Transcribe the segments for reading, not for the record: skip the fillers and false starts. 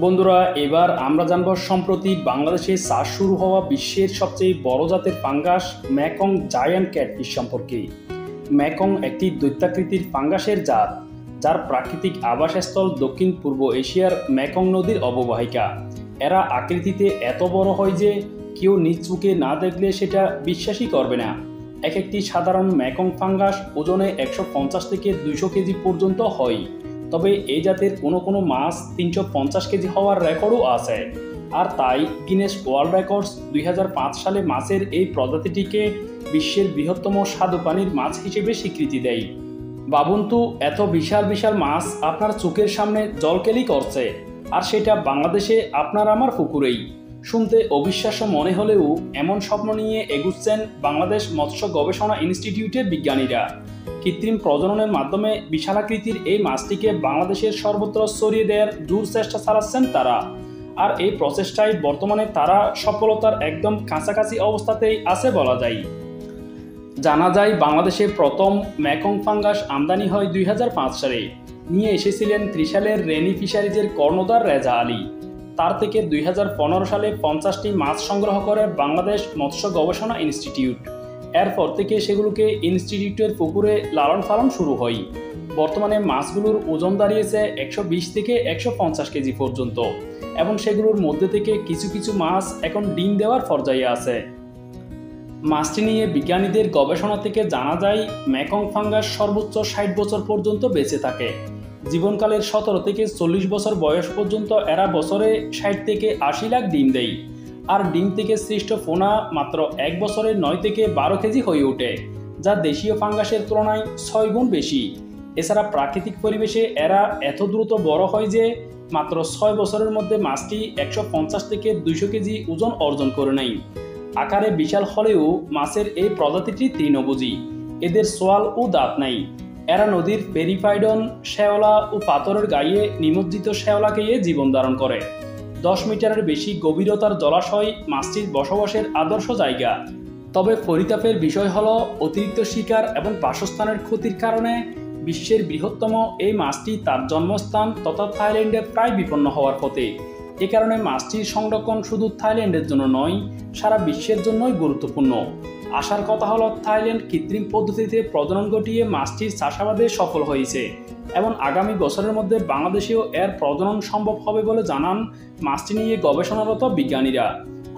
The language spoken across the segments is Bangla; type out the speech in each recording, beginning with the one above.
বন্ধুরা, এবার আমরা জানব সম্প্রতি বাংলাদেশে চাষ শুরু হওয়া বিশ্বের সবচেয়ে বড় জাতের ফাঙ্গাস ম্যাকং জায়ান্ট ক্যাটফিশ সম্পর্কে। ম্যাকং একটি দৈত্যাকৃতির ফাঙ্গাসের জাত, যার প্রাকৃতিক আবাসস্থল দক্ষিণ পূর্ব এশিয়ার ম্যাকং নদীর অববাহিকা। এরা আকৃতিতে এত বড় হয় যে কেউ নিজ চোখে না দেখলে সেটা বিশ্বাসই করবে না। একটি সাধারণ ম্যাকং ফাঙ্গাস ওজনে 150 থেকে 200 কেজি পর্যন্ত হয়। তবে এই জাতের কোনো মাছ 350 কেজি হওয়ার রেকর্ডও আছে। আর তাই গিনেস ওয়ার্ল্ড রেকর্ডস 2005 সালে মাছের এই প্রজাতিটিকে বিশ্বের বৃহত্তম স্বাদু পানির মাছ হিসেবে স্বীকৃতি দেয়। ভাবুন তো, এত বিশাল বিশাল মাছ আপনার চোখের সামনে জলকেলি করছে, আর সেটা বাংলাদেশে আপনার আমার পুকুরেই। শুনতে অবিশ্বাস্য মনে হলেও এমন স্বপ্ন নিয়ে এগুচ্ছেন বাংলাদেশ মৎস্য গবেষণা ইনস্টিটিউটের বিজ্ঞানীরা। কৃত্রিম প্রজননের মাধ্যমে বিশালাকৃতির এই মাছটিকে বাংলাদেশের সর্বত্র ছড়িয়ে দেওয়ার জোর চেষ্টা চালাচ্ছেন তারা। আর এই প্রচেষ্টায় বর্তমানে তারা সফলতার একদম কাছাকাছি অবস্থাতেই আছে বলা যায়। জানা যায়, বাংলাদেশে প্রথম ম্যাকং ফাঙ্গাস আমদানি হয় 2005 সালে। নিয়ে এসেছিলেন ত্রিশালের রেনি ফিশারিজের কর্ণধার রেজা আলী। তার থেকে 2015 সালে 50টি মাছ সংগ্রহ করে বাংলাদেশ মৎস্য গবেষণা ইনস্টিটিউট। এরপর থেকে সেগুলোকে ইনস্টিটিউটের পুকুরে লালন পালন শুরু হয়। বর্তমানে মাছগুলোর ওজন দাঁড়িয়েছে 120 থেকে 150 কেজি পর্যন্ত, এবং সেগুলোর মধ্যে থেকে কিছু কিছু মাছ এখন ডিম দেওয়ার পর্যায়ে আছে। মাছটি নিয়ে বিজ্ঞানীদের গবেষণা থেকে জানা যায়, ম্যাকং ফাঙ্গাস সর্বোচ্চ 60 বছর পর্যন্ত বেঁচে থাকে। জীবনকালের 17 থেকে 40 বছর বয়স পর্যন্ত এরা বছরে 60 থেকে 80 লাখ ডিম দেয়। আর ডিম থেকে সৃষ্ট পোনা মাত্র 1 বছরে 9 থেকে 12 কেজি হয়ে ওঠে, যা দেশীয় ফাঙ্গাসের তুলনায় 6 গুণ বেশি। এছাড়া প্রাকৃতিক পরিবেশে এরা এত দ্রুত বড় হয় যে মাত্র 6 বছরের মধ্যে মাছটি 150 থেকে 200 কেজি ওজন অর্জন করে নেয়। আকারে বিশাল হলেও মাছের এই প্রজাতিটি তৃণভোজী। এদের সোয়াল ও দাঁত নাই। এরা নদীর পেরিফাইডন, শ্যাওলা ও পাথরের গায়ে নিমজ্জিত শ্যাওলা খেয়ে জীবন ধারণ করে। 10 মিটারের বেশি গভীরতার জলাশয় মাছটির বসবাসের আদর্শ জায়গা। তবে পরিতাপের বিষয় হলো, অতিরিক্ত শিকার এবং বাসস্থানের ক্ষতির কারণে বিশ্বের বৃহত্তম এই মাছটি তার জন্মস্থান তথা থাইল্যান্ডে প্রায় বিপন্ন হওয়ার পথে। এ কারণে মাছটির সংরক্ষণ শুধু থাইল্যান্ডের জন্য নয়, সারা বিশ্বের জন্যই গুরুত্বপূর্ণ। আসার কথা হলো, থাইল্যান্ড কৃত্রিম পদ্ধতিতে প্রজনন ঘটিয়ে মাছটির চাষাবাদে সফল হয়েছে, এবং আগামী বছরের মধ্যে বাংলাদেশেও এর প্রজনন সম্ভব হবে বলে জানান মাছটি নিয়ে গবেষণারত বিজ্ঞানীরা।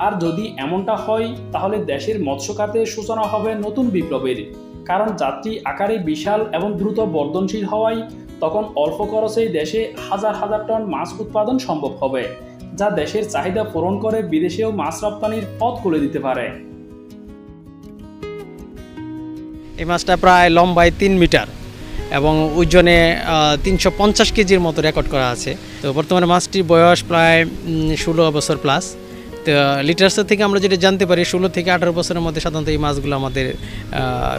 আর যদি এমনটা হয়, তাহলে দেশের মৎস্য খাতে সূচনা হবে নতুন বিপ্লবের। কারণ জাতটি আকারে বিশাল এবং দ্রুত বর্ধনশীল হওয়ায় তখন অল্প খরচেই দেশে হাজার হাজার টন মাছ উৎপাদন সম্ভব হবে, যা দেশের চাহিদা পূরণ করে বিদেশেও মাছ রপ্তানির পথ খুলে দিতে পারে। এই মাছটা প্রায় লম্বায় 3 মিটার এবং ওজনে 350 কেজির মতো রেকর্ড করা আছে। তো বর্তমানে মাছটির বয়স প্রায় 16 বছর প্লাস। তো লিটার্সের থেকে আমরা যেটা জানতে পারি, 16 থেকে 18 বছরের মধ্যে সাধারণত এই মাছগুলো আমাদের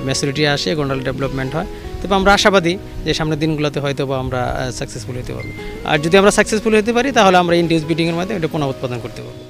ম্যাচুরিটি আসে, গন্ডাল ডেভেলপমেন্ট হয়। তবে আমরা আশাবাদী যে সামনের দিনগুলোতে হয়তো বা আমরা সাকসেসফুল হতে পারবো। আর যদি আমরা সাকসেসফুল হতে পারি, তাহলে আমরা ইন্ডিউস ব্রিডিংয়ের মাধ্যমে এটা পুনঃ উৎপাদন করতে পারবো।